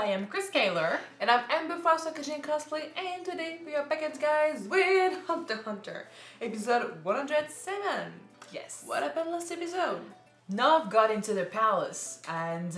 am Chris Kaler. And I'm Amber Foster Kyuujin Cosplay, and today we are back at guys with Hunter x Hunter, episode 107. Yes. What happened last episode? Nov got into the palace and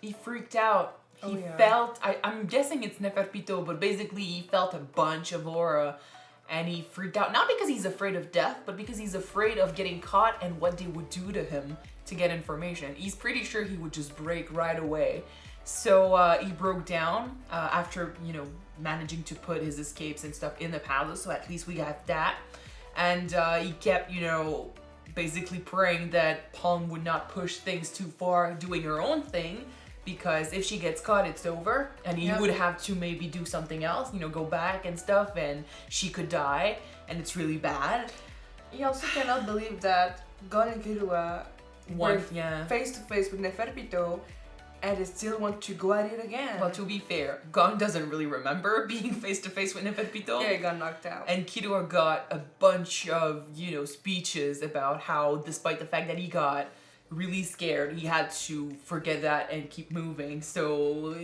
he freaked out. He yeah. felt, I'm guessing it's Neferpito, but basically he felt a bunch of aura and he freaked out. Not because he's afraid of death, but because he's afraid of getting caught and what they would do to him to get information. He's pretty sure he would just break right away. So he broke down after, managing to put his escapes and stuff in the palace. So at least we got that. And he kept, basically praying that Palm would not push things too far, doing her own thing. Because if she gets caught, it's over. And he would have to maybe do something else, go back and stuff. And she could die. And it's really bad. He also cannot believe that Gon and Killua were face to face with Neferpito. And they still want to go at it again. Well, to be fair, Gon doesn't really remember being face-to-face with Neferpito. Yeah, he got knocked out. And Killua got a bunch of, speeches about how, despite the fact that he got really scared, he had to forget that and keep moving. So,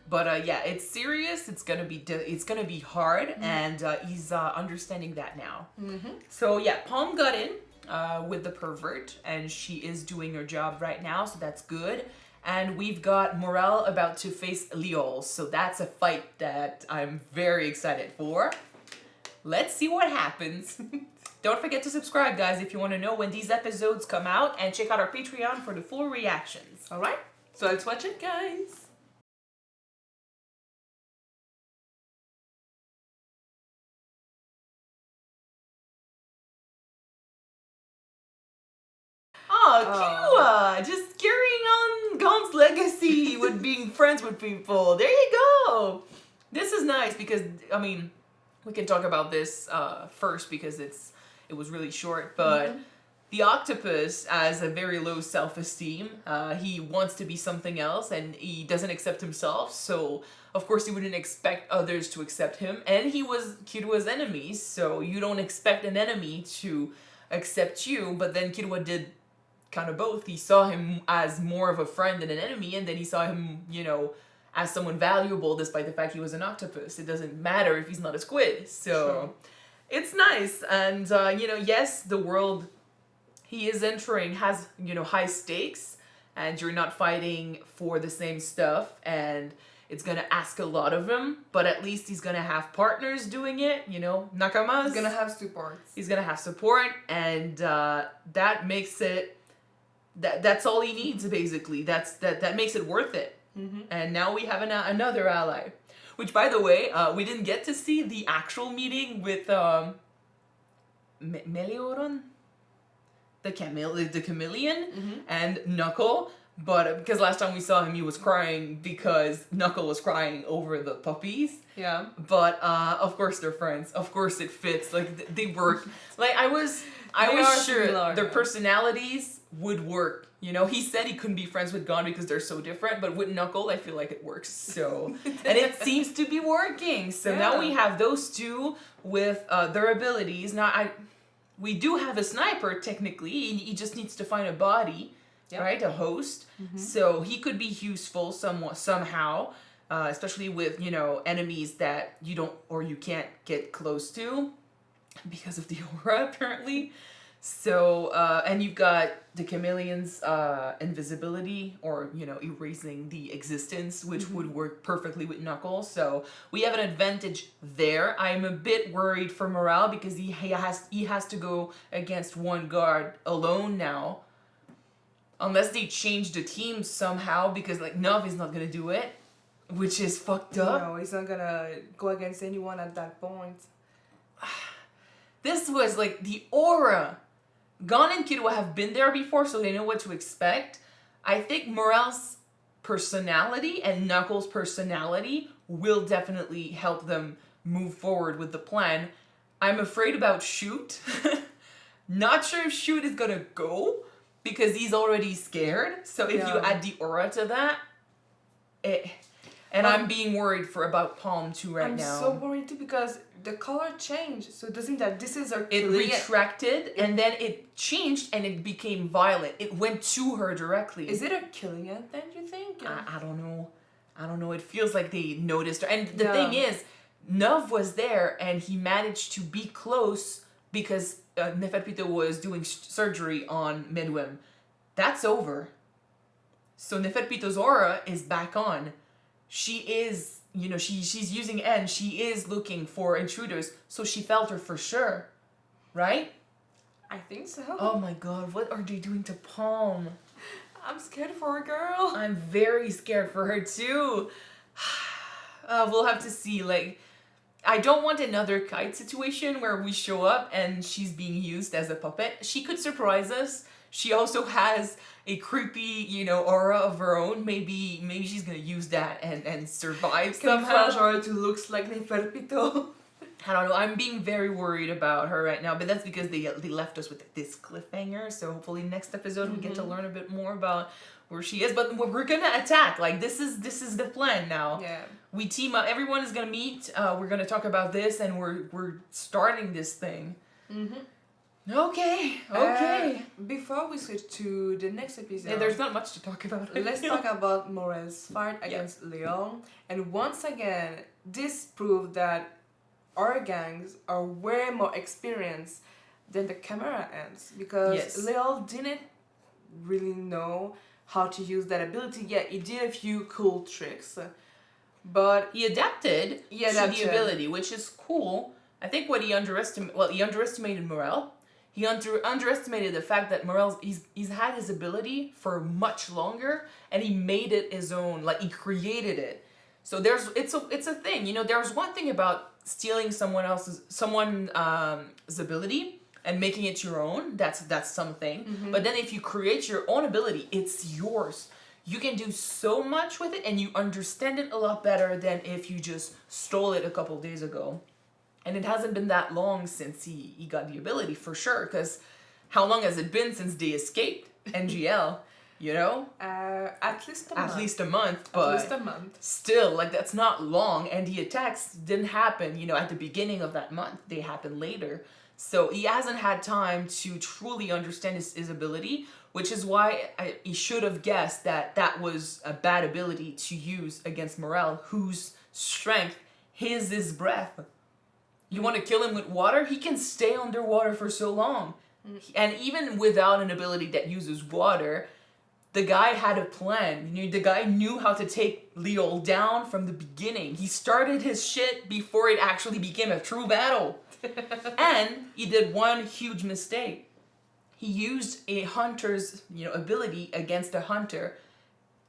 but it's serious. It's gonna be hard, and he's understanding that now. So Palm got in with the pervert, and she is doing her job right now. So that's good. And we've got Morel about to face Leol, so that's a fight that I'm very excited for. Let's see what happens. Don't forget to subscribe, guys, if you want to know when these episodes come out, and check out our Patreon for the full reactions. Alright, so let's watch it, guys. Oh, Killua! Just carrying on Gon's legacy with being friends with people. There you go! This is nice because, we can talk about this first because it was really short, but the octopus has a very low self-esteem. He wants to be something else and he doesn't accept himself, so of course he wouldn't expect others to accept him. And he was Killua's enemy, so you don't expect an enemy to accept you, but then Killua did kind of both. He saw him as more of a friend than an enemy, and then he saw him, as someone valuable despite the fact he was an octopus. It doesn't matter if he's not a squid. So it's nice. And, yes, the world he is entering has, high stakes, and you're not fighting for the same stuff, and it's gonna ask a lot of him, but at least he's gonna have partners doing it, nakamas. He's gonna have support. He's gonna have support, and that makes it, that's all he needs, basically. That makes it worth it. And now we have another ally. Which, by the way, we didn't get to see the actual meeting with Melioron? The chameleon, and Knuckle. But because last time we saw him, he was crying because Knuckle was crying over the puppies. Yeah. But of course they're friends. Of course it fits. Like they work. Like I was sure similar, their personalities would work. He said he couldn't be friends with Gon because they're so different. But with Knuckle, I feel like it works. So and it seems to be working. So now we have those two with their abilities. Now we do have a sniper technically. He just needs to find a body. Yep. Right, a host. So he could be useful somehow, especially with enemies that you can't get close to because of the aura apparently. So and you've got the chameleon's invisibility or erasing the existence, which would work perfectly with Knuckles. So we have an advantage there. I'm a bit worried for Morel because he has to go against one guard alone now. Unless they change the team somehow, because Nov is not gonna do it, which is fucked up. No, he's not gonna go against anyone at that point. This was the aura. Gon and Killua have been there before, so they know what to expect. I think Morel's personality and Knuckles' personality will definitely help them move forward with the plan. I'm afraid about Shoot. Not sure if Shoot is gonna go, because he's already scared. So if you add the aura to that, I'm being worried about Palm too now. I'm so worried too because the color changed. So doesn't that this is our It retracted and then it changed and it became violet. It went to her directly. Is it a Killian then, you think? I don't know. I don't know, it feels like they noticed her. And the thing is, Nov was there and he managed to be close because Neferpito was doing surgery on Midwim. That's over. So Neferpito's aura is back on. She is, she's using N. She is looking for intruders. So she felt her for sure. Right? I think so. Oh my god, what are they doing to Palm? I'm scared for her, girl. I'm very scared for her too. We'll have to see. I don't want another Kite situation where we show up and she's being used as a puppet. She could surprise us. She also has a creepy, aura of her own. Maybe she's gonna use that and survive somehow. Camouflage to looks like Neferpito. I don't know. I'm being very worried about her right now, but that's because they left us with this cliffhanger. So hopefully next episode we get to learn a bit more about where she is. But we're gonna attack. This is the plan now. Yeah. We team up. Everyone is gonna meet. We're gonna talk about this, and we're starting this thing. Okay. Before we switch to the next episode, There's not much to talk about. Let's talk about Morel's fight against Leol. And once again, this proved that our gangs are way more experienced than the camera ends, because Leol didn't really know how to use that ability yet. He did a few cool tricks, but he adapted to the ability, which is cool. I think what he underestimated Morel. He underestimated the fact that Morel he's had his ability for much longer, and he made it his own. He created it. So it's a thing. There's one thing about stealing someone's ability and making it your own. That's something. But then if you create your own ability, it's yours. You can do so much with it, and you understand it a lot better than if you just stole it a couple days ago. And it hasn't been that long since he got the ability, for sure, because how long has it been since they escaped NGL? At least a month. At least a month, but still, that's not long. And the attacks didn't happen, at the beginning of that month. They happened later. So he hasn't had time to truly understand his ability, which is why he should have guessed that was a bad ability to use against Morel, whose strength is his breath. You want to kill him with water? He can stay underwater for so long. And even without an ability that uses water, the guy had a plan. The guy knew how to take Leol down from the beginning. He started his shit before it actually became a true battle. And he did one huge mistake. He used a hunter's, ability against a hunter.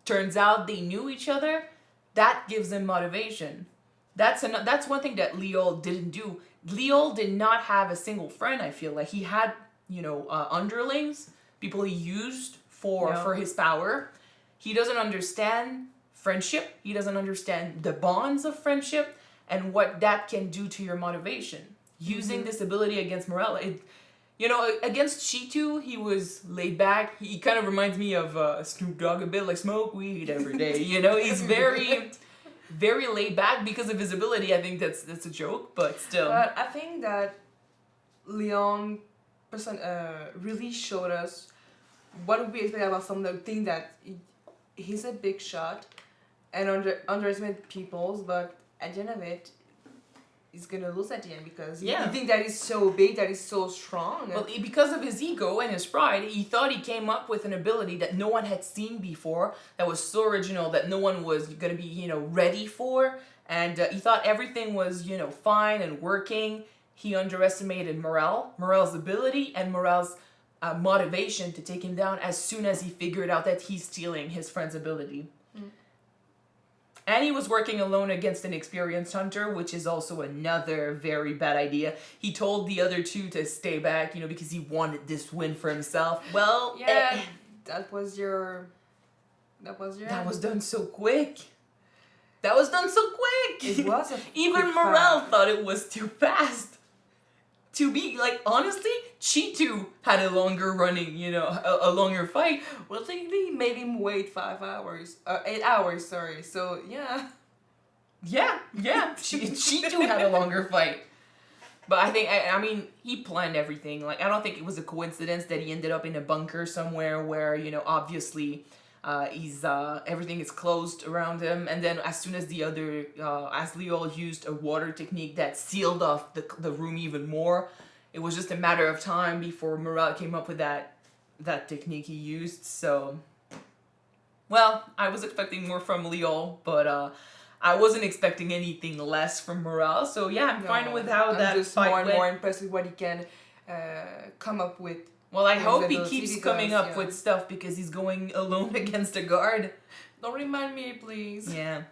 Turns out they knew each other. That gives him motivation. That's one thing that Leol didn't do. Leol did not have a single friend, I feel like. He had, underlings, people he used for his power. He doesn't understand friendship. He doesn't understand the bonds of friendship and what that can do to your motivation. Using this ability against Morel, against Cheetu, he was laid back. He kind of reminds me of Snoop Dogg a bit, smoke weed every day. He's very, very laid back because of his ability. I think that's a joke, but still. But I think that Leon really showed us what we expect about something that he's a big shot and underestimate peoples, but at the end of it, he's gonna lose at the end because he thinks that he's so big, that he's so strong. Well, because of his ego and his pride, he thought he came up with an ability that no one had seen before, that was so original, that no one was gonna be, ready for, and he thought everything was, fine and working. He underestimated Morel's ability, and Morel's motivation to take him down as soon as he figured out that he's stealing his friend's ability. And he was working alone against an experienced hunter, which is also another very bad idea. He told the other two to stay back, because he wanted this win for himself. Well, that was That was done so quick. It was even Morel thought it was too fast. To be, honestly, Cheetu had a longer running, a longer fight. Well, technically, he made him wait 5 hours. 8 hours, sorry. So, yeah. Yeah. Cheetu had a longer fight. But I mean, he planned everything. I don't think it was a coincidence that he ended up in a bunker somewhere where, obviously, Everything is closed around him, and then as soon as as Leol used a water technique that sealed off the room even more, it was just a matter of time before Morel came up with that technique he used. So, well, I was expecting more from Leol, but I wasn't expecting anything less from Morel. So yeah, I'm fine with how that just fight more and went. more impressed with what he can come up with. Well, I hope he ability keeps because, coming up with stuff because he's going alone against a guard. Don't remind me, please. Yeah.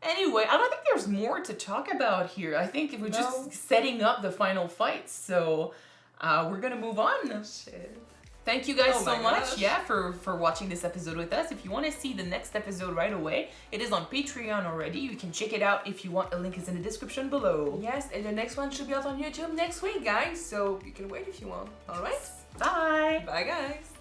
Anyway, I don't think there's more to talk about here. I think we're just setting up the final fight. So we're going to move on. Shit. Thank you guys so much, gosh. for watching this episode with us. If you want to see the next episode right away, it is on Patreon already. You can check it out if you want. A link is in the description below. Yes, and the next one should be out on YouTube next week, guys. So you can wait if you want. All right. Bye. Bye, guys.